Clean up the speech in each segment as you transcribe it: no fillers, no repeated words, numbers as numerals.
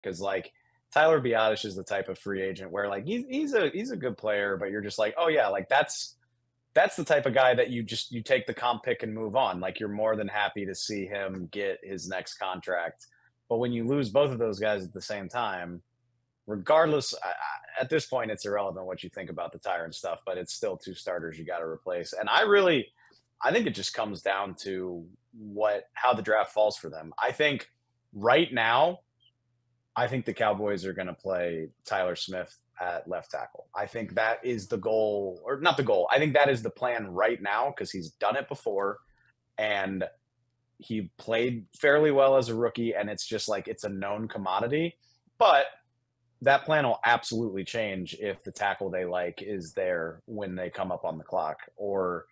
because like Tyler Biadasz is the type of free agent where like he's a good player, but you're just like, oh yeah, like that's the type of guy that you take the comp pick and move on. Like you're more than happy to see him get his next contract. But when you lose both of those guys at the same time, regardless, at this point, it's irrelevant what you think about the Tyron stuff, but it's still two starters you got to replace. And I think it just comes down to how the draft falls for them. I think right now, I think the Cowboys are going to play Tyler Smith at left tackle. I think that is the goal, or not the goal. I think that is the plan right now because he's done it before and he played fairly well as a rookie, and it's just like it's a known commodity. But that plan will absolutely change if the tackle they like is there when they come up on the clock. Or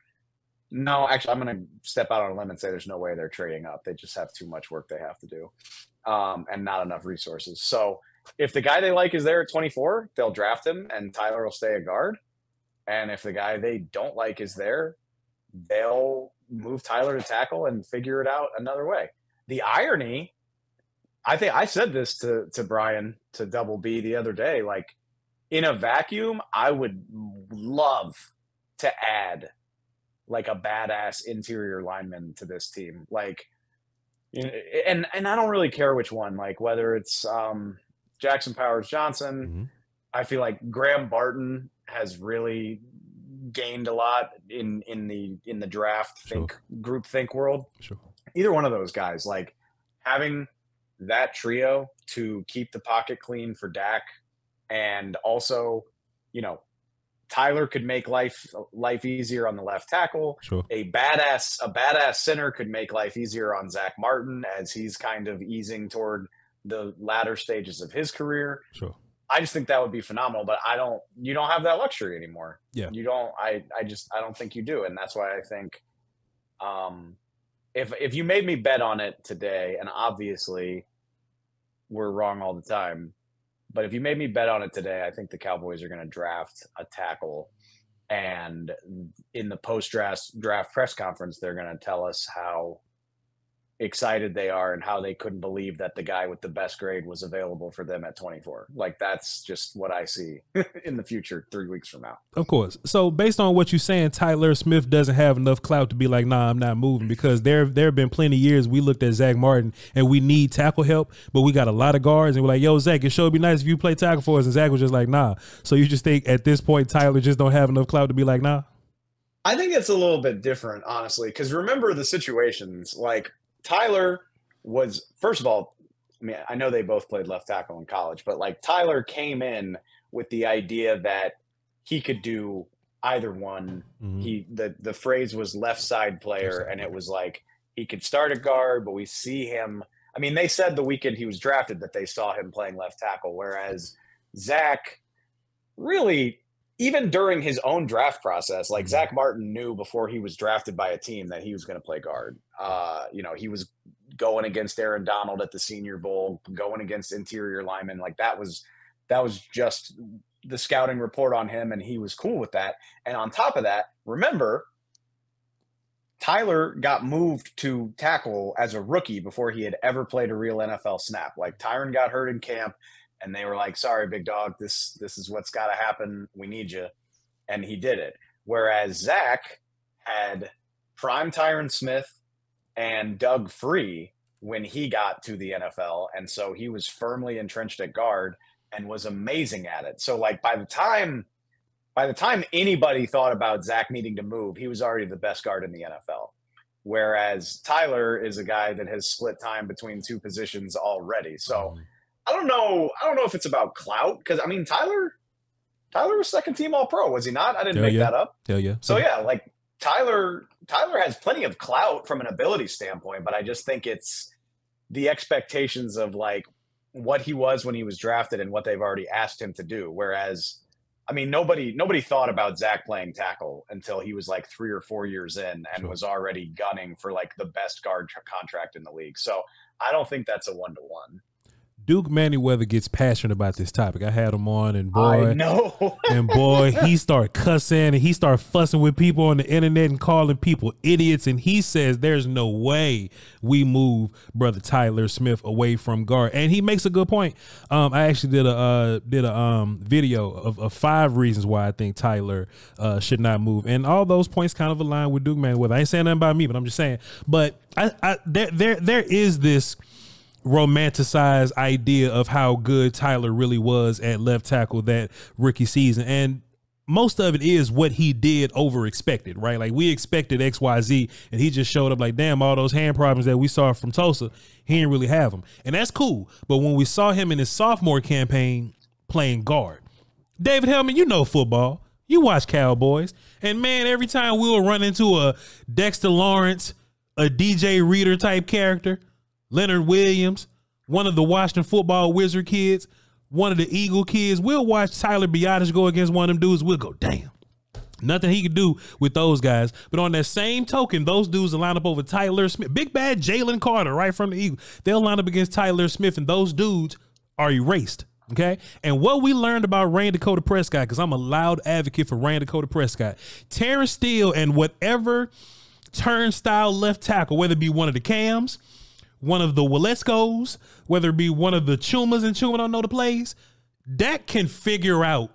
no, actually, I'm going to step out on a limb and say there's no way they're trading up. They just have too much work they have to do and not enough resources. So if the guy they like is there at 24, they'll draft him and Tyler will stay a guard. And if the guy they don't like is there, they'll move Tyler to tackle and figure it out another way. The irony, I think I said this to Brian, to Double B the other day, like in a vacuum, I would love to add like a badass interior lineman to this team. Like, and I don't really care which one, like whether it's Jackson Powers Johnson. Mm-hmm. I feel like Graham Barton has really gained a lot in the draft group think world. Sure. Either one of those guys, like having that trio to keep the pocket clean for Dak, and also, you know, Tyler could make life easier on the left tackle. Sure. A badass center could make life easier on Zach Martin as he's kind of easing toward the latter stages of his career. Sure. I just think that would be phenomenal, but you don't have that luxury anymore. Yeah. You don't, I don't think you do. And that's why I think, if you made me bet on it today, and obviously we're wrong all the time, but if you made me bet on it today, I think the Cowboys are going to draft a tackle, and in the post-draft press conference, they're going to tell us how excited they are and how they couldn't believe that the guy with the best grade was available for them at 24. Like, that's just what I see in the future 3 weeks from now. Of course. So based on what you're saying, Tyler Smith doesn't have enough clout to be like, nah, I'm not moving, because there have been plenty of years we looked at Zach Martin and we need tackle help, but we got a lot of guards and we're like, yo, Zach, it sure would be nice if you play tackle for us. And Zach was just like, nah. So you just think at this point, Tyler just don't have enough clout to be like, nah? I think it's a little bit different, honestly, because remember the situations, like, Tyler was, first of all, I mean, I know they both played left tackle in college, but like Tyler came in with the idea that he could do either one. Mm-hmm. The phrase was left side player, and it was like he could start a guard, but we see him. I mean, they said the weekend he was drafted that they saw him playing left tackle, whereas Zach really, even during his own draft process, like Zach Martin knew before he was drafted by a team that he was going to play guard. You know, he was going against Aaron Donald at the Senior Bowl, going against interior linemen. Like that was just the scouting report on him, and he was cool with that. And on top of that, remember, Tyler got moved to tackle as a rookie before he had ever played a real NFL snap. Like Tyron got hurt in camp, and they were like, sorry, big dog, this is what's got to happen. We need you. And he did it. Whereas Zach had prime Tyron Smith and Doug Free when he got to the NFL. And so he was firmly entrenched at guard and was amazing at it. So like by the time anybody thought about Zach needing to move, he was already the best guard in the NFL. Whereas Tyler is a guy that has split time between two positions already. So I don't know if it's about clout, because I mean Tyler was second team All-Pro, was he not? I didn't make that up. Hell yeah. So yeah, like Tyler has plenty of clout from an ability standpoint, but I just think it's the expectations of like what he was when he was drafted and what they've already asked him to do. Whereas, I mean, nobody thought about Zach playing tackle until he was like 3 or 4 years in and was already gunning for like the best guard contract in the league. So I don't think that's a 1-to-1. Duke Manyweather gets passionate about this topic. I had him on, and I know. and boy, he start cussing and he start fussing with people on the internet and calling people idiots. And he says there's no way we move brother Tyler Smith away from guard. And he makes a good point. I actually did a video of 5 reasons why I think Tyler should not move, and all those points kind of align with Duke Manyweather. I ain't saying nothing about me, but I'm just saying. But there is this romanticized idea of how good Tyler really was at left tackle that rookie season, and most of it is what he did over expected, right? Like we expected XYZ, and he just showed up like, damn, all those hand problems that we saw from Tulsa, he didn't really have them, and that's cool. But when we saw him in his sophomore campaign playing guard, David Helman, you know football, you watch Cowboys, and man, every time we will run into a Dexter Lawrence, a DJ Reader type character, Leonard Williams, one of the Washington football wizard kids, one of the Eagle kids, we'll watch Tyler Biadasz go against one of them dudes. We'll go, damn, nothing he could do with those guys. But on that same token, those dudes will line up over Tyler Smith, big bad Jalen Carter, right from the Eagle. They'll line up against Tyler Smith, and those dudes are erased. Okay. And what we learned about Rain Dakota Prescott, because I'm a loud advocate for Rain Dakota Prescott, Terrence Steele and whatever turnstile left tackle, whether it be one of the Cams, one of the Waletzkos, whether it be one of the Chumas, and Chuma don't know the plays, Dak can figure out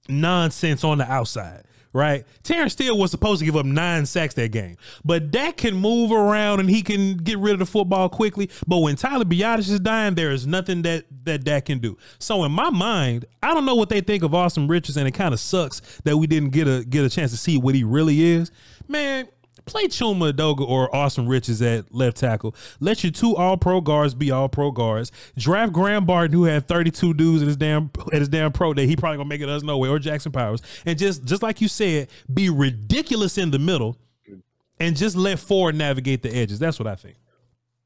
nonsense on the outside, right? Terrence Steele was supposed to give up 9 sacks that game, but Dak can move around and he can get rid of the football quickly. But when Tyler Biadasz is dying, there is nothing that Dak can do. So in my mind, I don't know what they think of Austin Richards, and it kind of sucks that we didn't get a chance to see what he really is. Man, play Chuma Edoga or Austin Richards at left tackle. Let your 2 all-pro guards be all-pro guards. Draft Graham Barton, who had 32 dudes at his damn pro day. He probably gonna make it us no way, or Jackson Powers. And just like you said, be ridiculous in the middle and just let Ford navigate the edges. That's what I think.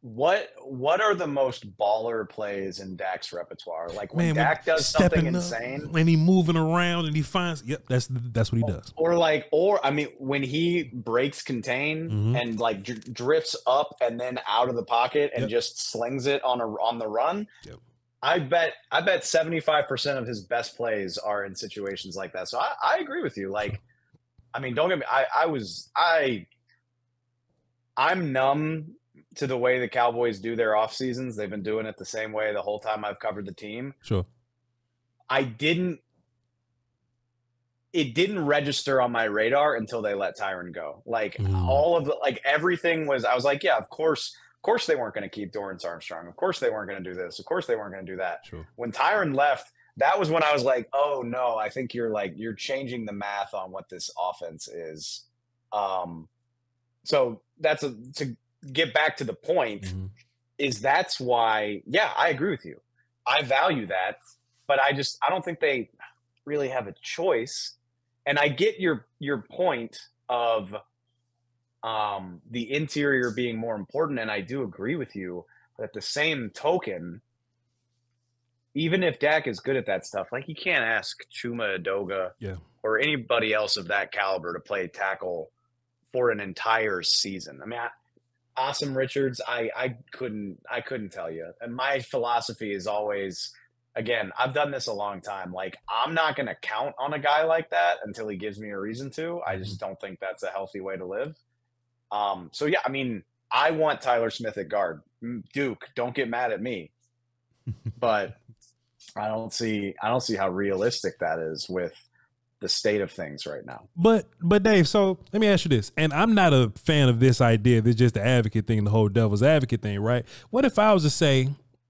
What are the most baller plays in Dak's repertoire? Like when Dak does something insane, when he moving around and he finds, yep, that's what he does. Or I mean, when he breaks contain and like drifts up and then out of the pocket and just slings it on the run. Yep. I bet 75% of his best plays are in situations like that. So I agree with you. Like, I mean, don't get me. I'm numb to the way the Cowboys do their off seasons. They've been doing it the same way the whole time I've covered the team. Sure. It didn't register on my radar until they let Tyron go. Like all of the, like everything was, I was like, yeah, of course they weren't going to keep Dorrance Armstrong. Of course they weren't going to do this. Of course they weren't going to do that. Sure. When Tyron left, that was when I was like, oh no, I think you're changing the math on what this offense is. So to get back to the point is that's why, yeah, I agree with you. I value that, but I don't think they really have a choice. And I get your point of the interior being more important. And I do agree with you, but at the same token, even if Dak is good at that stuff, like you can't ask Chuma Edoga or anybody else of that caliber to play tackle for an entire season. I mean, Awesome Richards, I couldn't tell you. And my philosophy is always, again, I've done this a long time. Like, I'm not going to count on a guy like that until he gives me a reason to. I just don't think that's a healthy way to live. So yeah, I mean, I want Tyler Smith at guard. Duke, don't get mad at me. But I don't see how realistic that is with the state of things right now. But Dave, so let me ask you this, and I'm not a fan of this idea. This just the advocate thing, the whole devil's advocate thing, right? What if I was to say,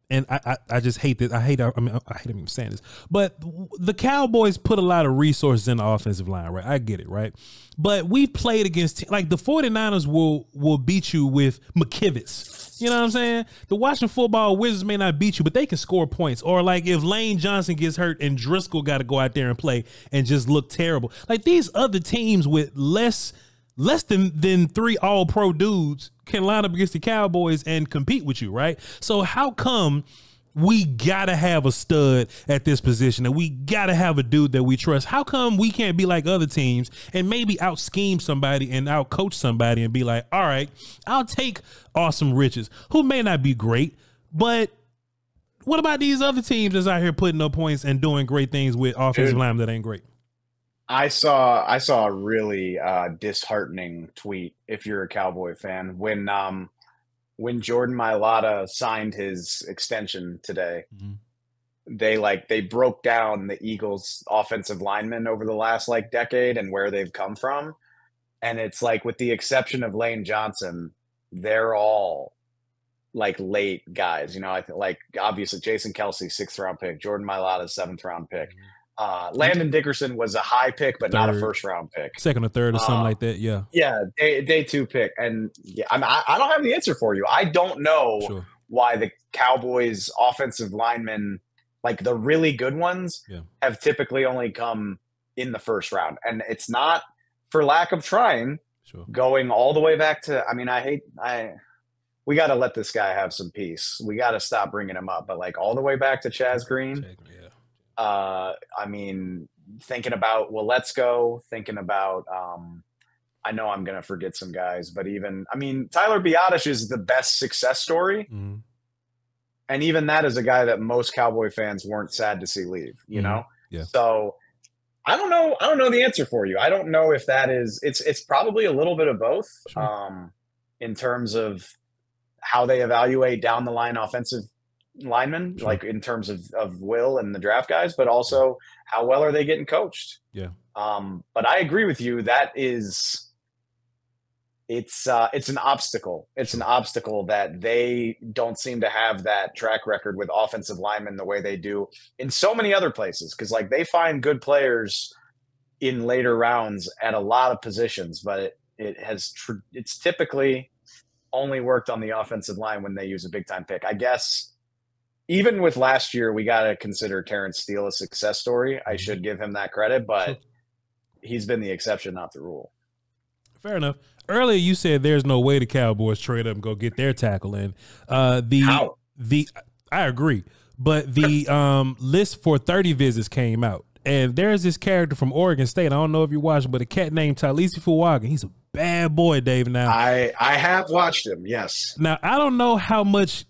and I just hate this. I hate even saying this, but the Cowboys put a lot of resources in the offensive line, right? I get it, right? But we've played against, like, the 49ers will beat you with McKivitz. You know what I'm saying? The Washington football Wizards may not beat you, but they can score points. Or like if Lane Johnson gets hurt and Driscoll got to go out there and play and just look terrible. Like these other teams with less than 3 all-pro dudes can line up against the Cowboys and compete with you, right? So how come we gotta have a stud at this position and we gotta have a dude that we trust? How come we can't be like other teams and maybe out scheme somebody and out coach somebody and be like, all right, I'll take Awesome Richards, who may not be great, but what about these other teams that's out here putting up points and doing great things with offensive line that ain't great? I saw a really disheartening tweet if you're a Cowboy fan when Jordan Mailata signed his extension today. They broke down the Eagles offensive linemen over the last like decade and where they've come from, and it's like with the exception of Lane Johnson, they're all like late guys. You know, I think like obviously Jason Kelsey 6th round pick, Jordan Mailata 7th round pick. Landon Dickerson was a high pick, but not a 1st round pick. 2nd or 3rd or something like that. Yeah. Yeah. Day 2 pick. And yeah, I don't have the answer for you. I don't know why the Cowboys offensive linemen, like the really good ones, have typically only come in the 1st round. And it's not for lack of trying, going all the way back to, we got to let this guy have some peace. We got to stop bringing him up, but like all the way back to Chaz Green. Thinking about let's go. Thinking about I know I'm gonna forget some guys, but Tyler Biadasz is the best success story, and even that is a guy that most Cowboy fans weren't sad to see leave. You know, so I don't know. I don't know the answer for you. I don't know if that is. It's probably a little bit of both, in terms of how they evaluate down the line offensive linemen, like in terms of will and the draft guys, but also how well are they getting coached? But I agree with you. That is, it's an obstacle. It's an obstacle that they don't seem to have that track record with offensive linemen the way they do in so many other places. Cause like they find good players in later rounds at a lot of positions, but it's typically only worked on the offensive line when they use a big time pick. I guess even with last year, we got to consider Terrence Steele a success story. I should give him that credit, but he's been the exception, not the rule. Fair enough. Earlier, you said there's no way the Cowboys trade up and go get their tackle in. I agree, but the list for 30 visits came out, and there's this character from Oregon State. I don't know if you watched, but a cat named Talisi Fuaga. He's a bad boy, Dave. Now I have watched him. Yes. Now I don't know how much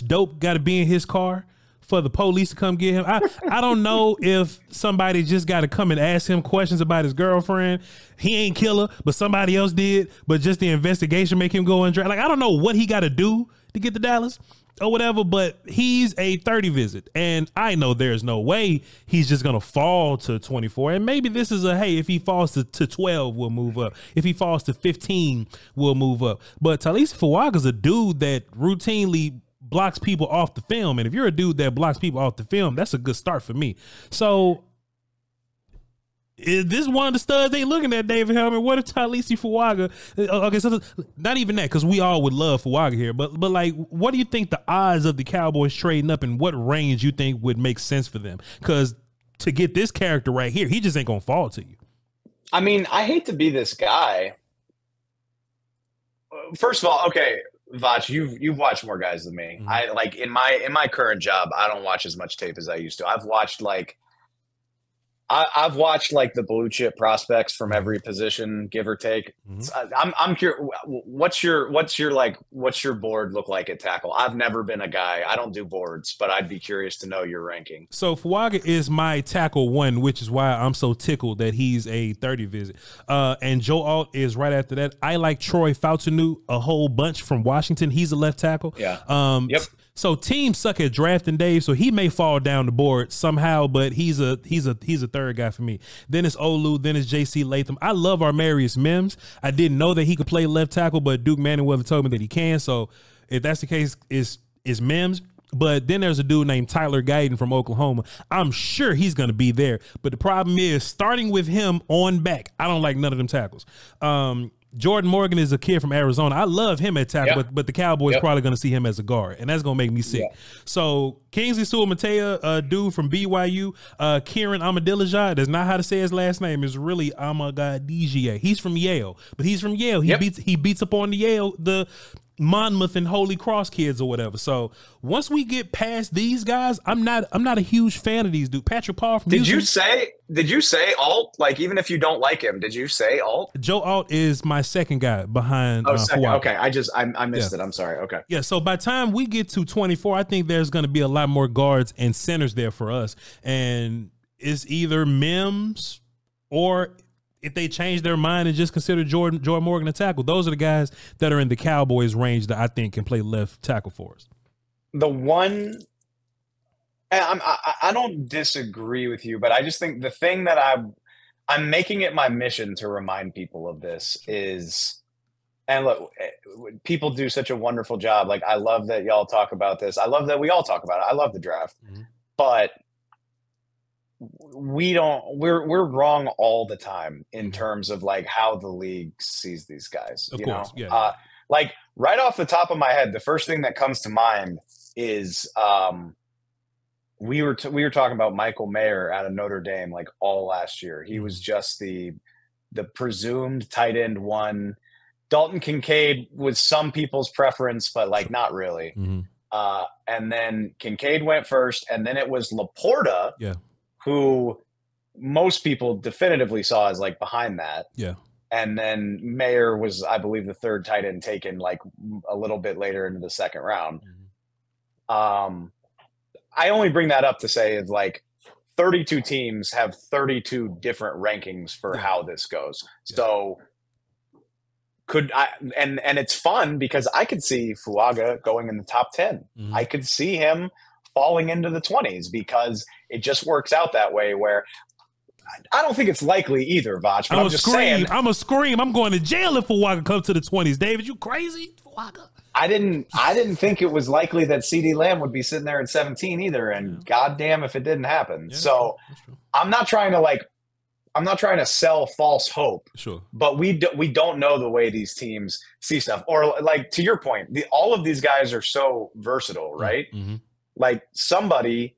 dope got to be in his car for the police to come get him. I don't know if somebody just got to come and ask him questions about his girlfriend. He ain't kill her, but somebody else did. But just the investigation make him go and drive. Like I don't know what he got to do to get to Dallas or whatever, but he's a 30 visit, and I know there's no way he's just gonna fall to 24. And maybe this is if he falls to 12, we'll move up. If he falls to 15, we'll move up. But Talisa Fuaga's a dude that routinely blocks people off the film, and if you're a dude that blocks people off the film, that's a good start for me. So is this one of the studs they looking at, David Helman? What if Talisi Fuaga? Okay, so not even that, because we all would love Fuaga here, but like, what do you think the odds of the Cowboys trading up, and what range you think would make sense for them? Because to get this character right here, he just ain't gonna fall to you. I mean, I hate to be this guy. First of all, okay, Voch, you've watched more guys than me. I like in my current job, I don't watch as much tape as I used to. I've watched like the blue chip prospects from every position, give or take. I'm curious. What's your board look like at tackle? I've never been a guy. I don't do boards, but I'd be curious to know your ranking. So Fuaga is my tackle 1, which is why I'm so tickled that he's a 30 visit. And Joe Alt is right after that. I like Troy Fautanu a whole bunch from Washington. He's a left tackle. Yep. So teams suck at drafting, Dave. So he may fall down the board somehow, but he's a third guy for me. Then it's Olu. Then it's J.C. Latham. I love Armarius Mims. I didn't know that he could play left tackle, but Duke Manningweather told me that he can. So if that's the case, is Mims. But then there's a dude named Tyler Guyton from Oklahoma. I'm sure he's going to be there. But the problem is starting with him on back. I don't like none of them tackles. Jordan Morgan is a kid from Arizona. I love him at tackle, but the Cowboys probably going to see him as a guard, and that's going to make me sick. So Kingsley Sewell-Matea, a dude from BYU, Kieran Amadilajah, that's not how to say his last name. It's really Amagadijie. He's from Yale, but he's from Yale. He beats up on the Monmouth and Holy Cross kids or whatever. So once we get past these guys, I'm not a huge fan of these dudes. Patrick Paul from Did Houston, you say Alt? Like, even if you don't like him, did you say Alt? Joe Alt is my second guy behind. Second. Okay, I missed it. I'm sorry. Okay. Yeah. So by the time we get to 24, I think there's going to be a lot more guards and centers there for us, and it's either Mims or, if they change their mind and just consider Jordan Morgan a tackle, those are the guys that are in the Cowboys range that I think can play left tackle for us. The one, I don't disagree with you, but I just think the thing that I'm making it my mission to remind people of this is, and look, people do such a wonderful job. Like, I love that y'all talk about this. I love that we all talk about it. I love the draft, but we're wrong all the time in terms of like how the league sees these guys. Of you course. know? Yeah. Like, right off the top of my head, the first thing that comes to mind is we were talking about Michael Mayer out of Notre Dame like all last year. He was just the presumed tight end one. Dalton Kincaid was some people's preference, but like not really. And then Kincaid went first, and then it was Laporta. Yeah. Who most people definitively saw as like behind that. Yeah. And then Mayer was, I believe, the third tight end taken like a little bit later into the second round. I only bring that up to say is like 32 teams have 32 different rankings for how this goes. So could I, and it's fun because I could see Fuaga going in the top 10. I could see him falling into the 20s because it just works out that way, where I don't think it's likely either, Voch. But I'm just saying. I'm a scream. I'm going to jail if Fuaga comes to the 20s. David, you crazy? Fuaga. I didn't think it was likely that CeeDee Lamb would be sitting there at 17 either, and goddamn if it didn't happen. Yeah, so I'm not trying to sell false hope. Sure. But we don't know the way these teams see stuff. Or like, to your point, all of these guys are so versatile, right? Like, somebody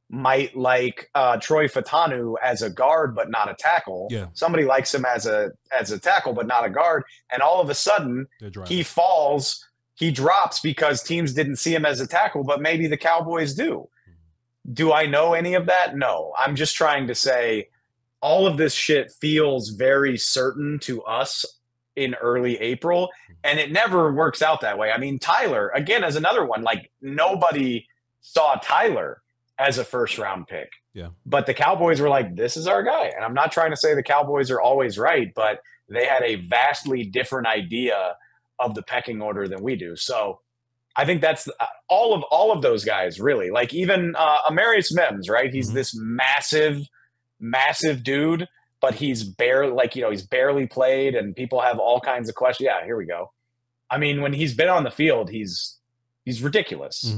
might like Troy Fatanu as a guard but not a tackle. Yeah. Somebody likes him as a tackle but not a guard, and all of a sudden he drops because teams didn't see him as a tackle, but maybe the Cowboys do. Do I know any of that? No. I'm just trying to say all of this shit feels very certain to us in early April, and it never works out that way. I mean, Tyler, again, as another one, like, nobody saw Tyler as a first round pick. Yeah. But the Cowboys were like, this is our guy. And I'm not trying to say the Cowboys are always right, but they had a vastly different idea of the pecking order than we do. So I think that's all of those guys, really. Like, even Amarius Mims, right? He's this massive dude, but he's barely played, and people have all kinds of questions. Yeah, here we go. I mean, when he's been on the field, he's ridiculous.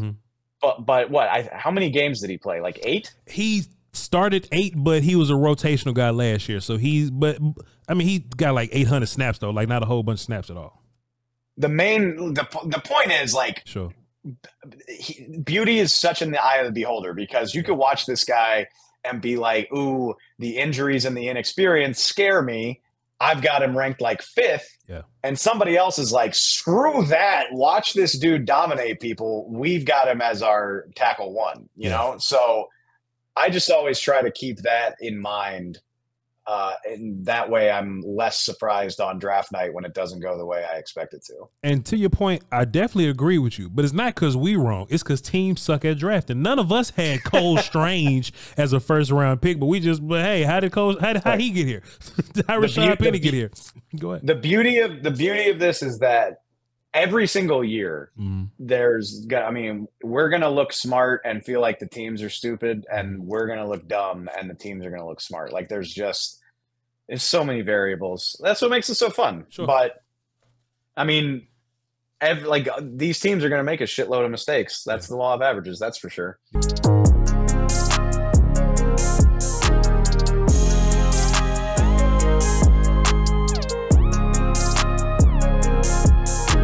But what? How many games did he play? Like 8? He started 8, but he was a rotational guy last year. So he got like 800 snaps though, like not a whole bunch of snaps at all. The point is, like, sure, beauty is such in the eye of the beholder, because you could watch this guy and be like, ooh, the injuries and the inexperience scare me. I've got him ranked like 5th. Yeah. And somebody else is like, screw that. Watch this dude dominate people. We've got him as our tackle 1, you know? So I just always try to keep that in mind. And that way I'm less surprised on draft night when it doesn't go the way I expect it to. And to your point, I definitely agree with you, but it's not because we wrong. It's because teams suck at drafting. None of us had Cole Strange as a first round pick, but hey, how did he get here? How Rashad Penny get here? Go ahead. The beauty of this is that every single year we're going to look smart and feel like the teams are stupid, and we're going to look dumb and the teams are going to look smart. Like, there's so many variables. That's what makes it so fun. Sure. But I mean, these teams are going to make a shitload of mistakes. That's the law of averages. That's for sure.